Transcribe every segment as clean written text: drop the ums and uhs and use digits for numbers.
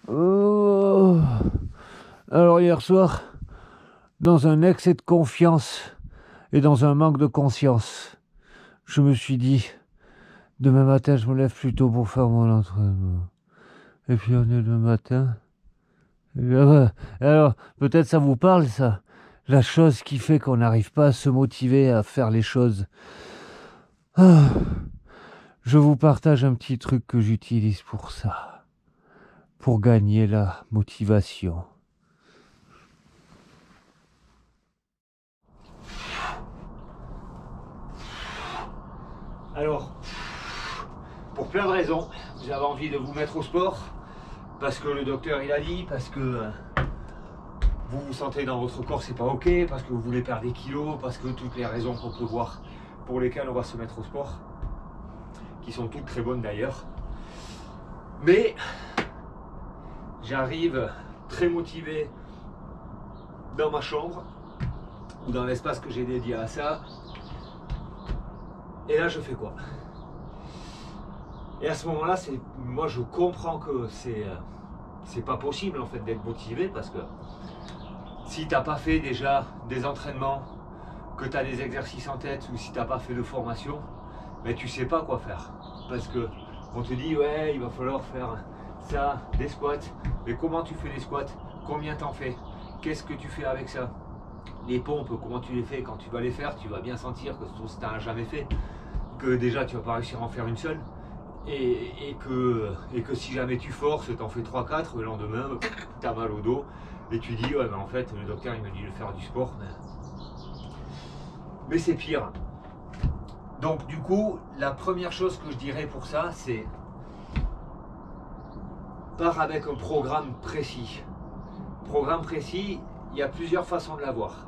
Oh. Alors hier soir, dans un excès de confiance et dans un manque de conscience, je me suis dit, demain matin je me lève plus tôt pour faire mon entraînement. Et puis on est le matin. Alors, peut-être ça vous parle ça, la chose qui fait qu'on n'arrive pas à se motiver à faire les choses. Ah, je vous partage un petit truc que j'utilise pour ça, pour gagner la motivation. Alors, pour plein de raisons, j'avais envie de vous mettre au sport, parce que le docteur il a dit, parce que vous vous sentez dans votre corps c'est pas ok, parce que vous voulez perdre des kilos, parce que toutes les raisons qu'on peut voir pour lesquelles on va se mettre au sport, qui sont toutes très bonnes d'ailleurs. Mais j'arrive très motivé dans ma chambre, ou dans l'espace que j'ai dédié à ça, et là je fais quoi? Et à ce moment-là, moi je comprends que c'est pas possible en fait d'être motivé, parce que si t'as pas fait déjà des entraînements, que tu as des exercices en tête, ou si t'as pas fait de formation, mais tu sais pas quoi faire. Parce que on te dit ouais il va falloir faire ça, des squats, mais comment tu fais les squats? Combien t'en fais? Qu'est-ce que tu fais avec ça? Les pompes, comment tu les fais? Quand tu vas les faire, tu vas bien sentir que si tu n'as jamais fait, que déjà tu vas pas réussir à en faire une seule. Et que si jamais tu forces, t'en fais 3-4, le lendemain, t'as mal au dos, et tu dis, ouais, mais en fait, le docteur il me dit de faire du sport, mais c'est pire. Donc, du coup, la première chose que je dirais pour ça, c'est pars avec un programme précis. Programme précis, il y a plusieurs façons de l'avoir.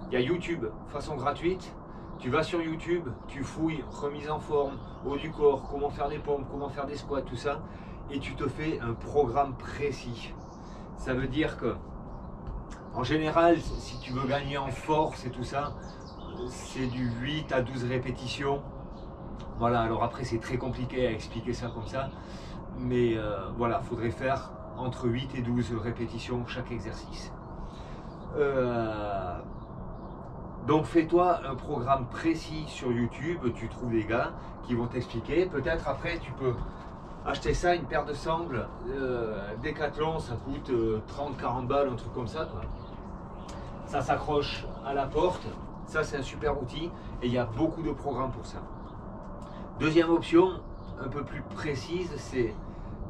Il y a YouTube, façon gratuite. Tu vas sur YouTube, tu fouilles remise en forme, haut du corps, comment faire des pompes, comment faire des squats, tout ça, et tu te fais un programme précis. Ça veut dire que, en général, si tu veux gagner en force et tout ça, c'est du 8 à 12 répétitions. Voilà, alors après c'est très compliqué à expliquer ça comme ça, mais voilà, il faudrait faire entre 8 et 12 répétitions chaque exercice. Donc fais-toi un programme précis sur YouTube, tu trouves des gars qui vont t'expliquer. Peut-être après tu peux acheter ça, une paire de sangles, Decathlon, ça coûte 30-40 balles, un truc comme ça, quoi. Ça s'accroche à la porte, ça c'est un super outil et il y a beaucoup de programmes pour ça. Deuxième option, un peu plus précise, c'est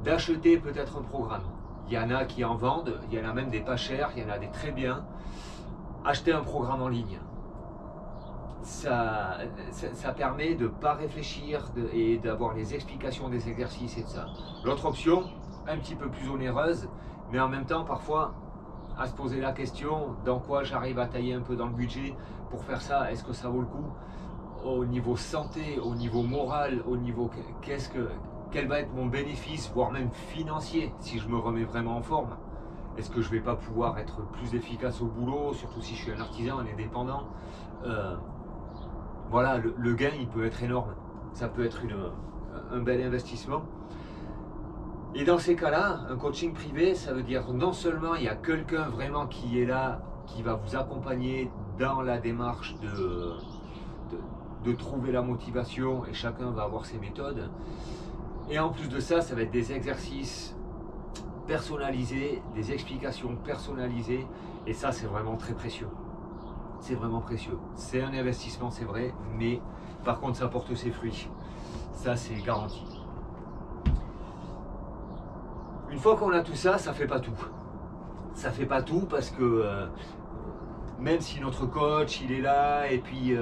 d'acheter peut-être un programme. Il y en a qui en vendent, il y en a même des pas chers, il y en a des très bien. Acheter un programme en ligne. Ça permet de ne pas réfléchir et d'avoir les explications des exercices et de ça. L'autre option, un petit peu plus onéreuse, mais en même temps parfois à se poser la question, dans quoi j'arrive à tailler un peu dans le budget pour faire ça, est-ce que ça vaut le coup? Au niveau santé, au niveau moral, au niveau quel va être mon bénéfice, voire même financier, si je me remets vraiment en forme? Est-ce que je ne vais pas pouvoir être plus efficace au boulot, surtout si je suis un artisan, un indépendant? Voilà, le gain il peut être énorme. Ça peut être un bel investissement. Et dans ces cas-là, un coaching privé, ça veut dire non seulement il y a quelqu'un vraiment qui est là, qui va vous accompagner dans la démarche de trouver la motivation, et chacun va avoir ses méthodes. Et en plus de ça, ça va être des exercices personnalisés, des explications personnalisées, et ça c'est vraiment très précieux. C'est vraiment précieux. C'est un investissement, c'est vrai, mais par contre ça porte ses fruits. Ça c'est garanti. Une fois qu'on a tout ça, ça fait pas tout. Ça fait pas tout parce que même si notre coach il est là et puis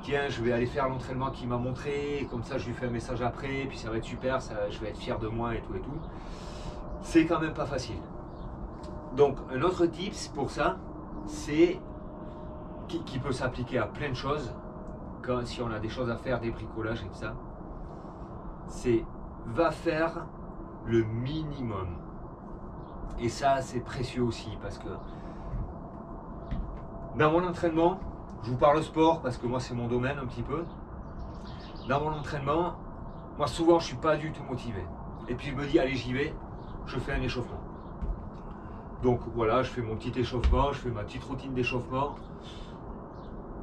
tiens je vais aller faire l'entraînement qu'il m'a montré, et comme ça je lui fais un message après, et puis ça va être super, je vais être fier de moi et tout, c'est quand même pas facile. Donc un autre tips pour ça, c'est qui peut s'appliquer à plein de choses, quand, si on a des choses à faire, des bricolages et tout ça, c'est va faire le minimum. Et ça c'est précieux aussi, parce que dans mon entraînement, je vous parle sport parce que moi c'est mon domaine un petit peu. Dans mon entraînement, moi souvent je suis pas du tout motivé. Et puis je me dis allez j'y vais. je fais un échauffement. Donc voilà, je fais mon petit échauffement, je fais ma petite routine d'échauffement.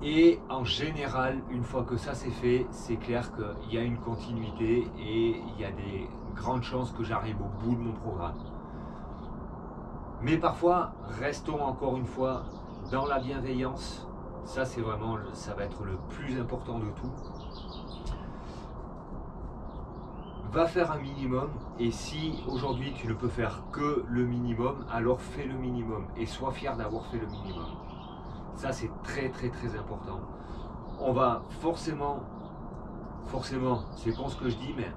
Et en général, une fois que ça c'est fait, c'est clair qu'il y a une continuité et il y a des grandes chances que j'arrive au bout de mon programme. Mais parfois, restons encore une fois dans la bienveillance. Ça c'est vraiment, ça va être le plus important de tout. Va faire un minimum, et si aujourd'hui tu ne peux faire que le minimum, alors fais le minimum et sois fier d'avoir fait le minimum. Ça c'est très très très important. On va forcément, c'est con ce que je dis, mais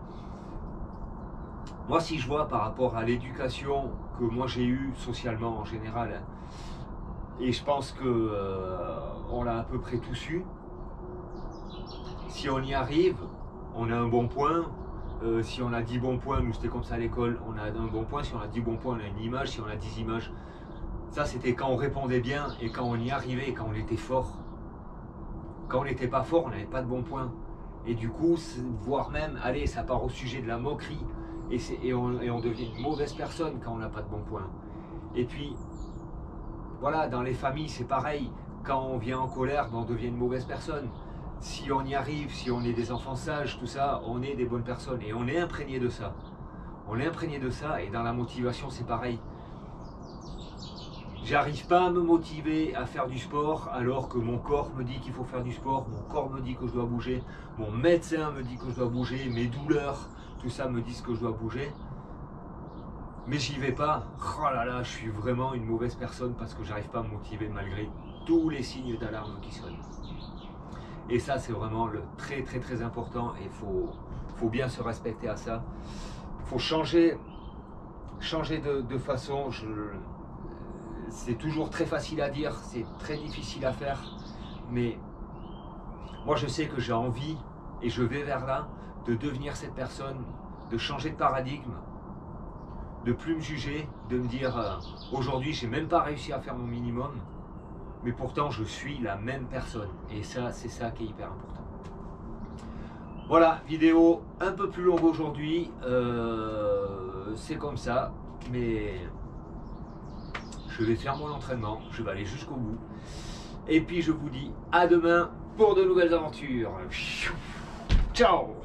moi si je vois par rapport à l'éducation que moi j'ai eue socialement en général, et je pense que on l'a à peu près tous eu, si on y arrive, on a un bon point. Si on a 10 bons points, nous c'était comme ça à l'école, on a un bon point. Si on a 10 bons points, on a une image. Si on a 10 images, ça c'était quand on répondait bien et quand on y arrivait et quand on était fort. Quand on n'était pas fort, on n'avait pas de bons points. Et du coup, voire même, allez, ça part au sujet de la moquerie et on devient une mauvaise personne quand on n'a pas de bons points. Et puis, voilà, dans les familles, c'est pareil. Quand on vient en colère, ben, on devient une mauvaise personne. Si on y arrive, si on est des enfants sages, tout ça, on est des bonnes personnes et on est imprégné de ça. On est imprégné de ça et dans la motivation, c'est pareil. J'arrive pas à me motiver à faire du sport alors que mon corps me dit qu'il faut faire du sport, mon corps me dit que je dois bouger, mon médecin me dit que je dois bouger, mes douleurs, tout ça me dit que je dois bouger. Mais j'y vais pas. Oh là là, je suis vraiment une mauvaise personne parce que j'arrive pas à me motiver malgré tous les signes d'alarme qui sonnent. Et ça, c'est vraiment le très très très important et il faut bien se respecter à ça. Il faut changer de façon. C'est toujours très facile à dire, c'est très difficile à faire. Mais moi, je sais que j'ai envie et je vais vers là de devenir cette personne, de changer de paradigme, de plus me juger, de me dire aujourd'hui, j'ai même pas réussi à faire mon minimum. Mais pourtant, je suis la même personne. Et ça, c'est ça qui est hyper important. Voilà, vidéo un peu plus longue aujourd'hui. C'est comme ça. Mais je vais faire mon entraînement. Je vais aller jusqu'au bout. Et puis, je vous dis à demain pour de nouvelles aventures. Ciao!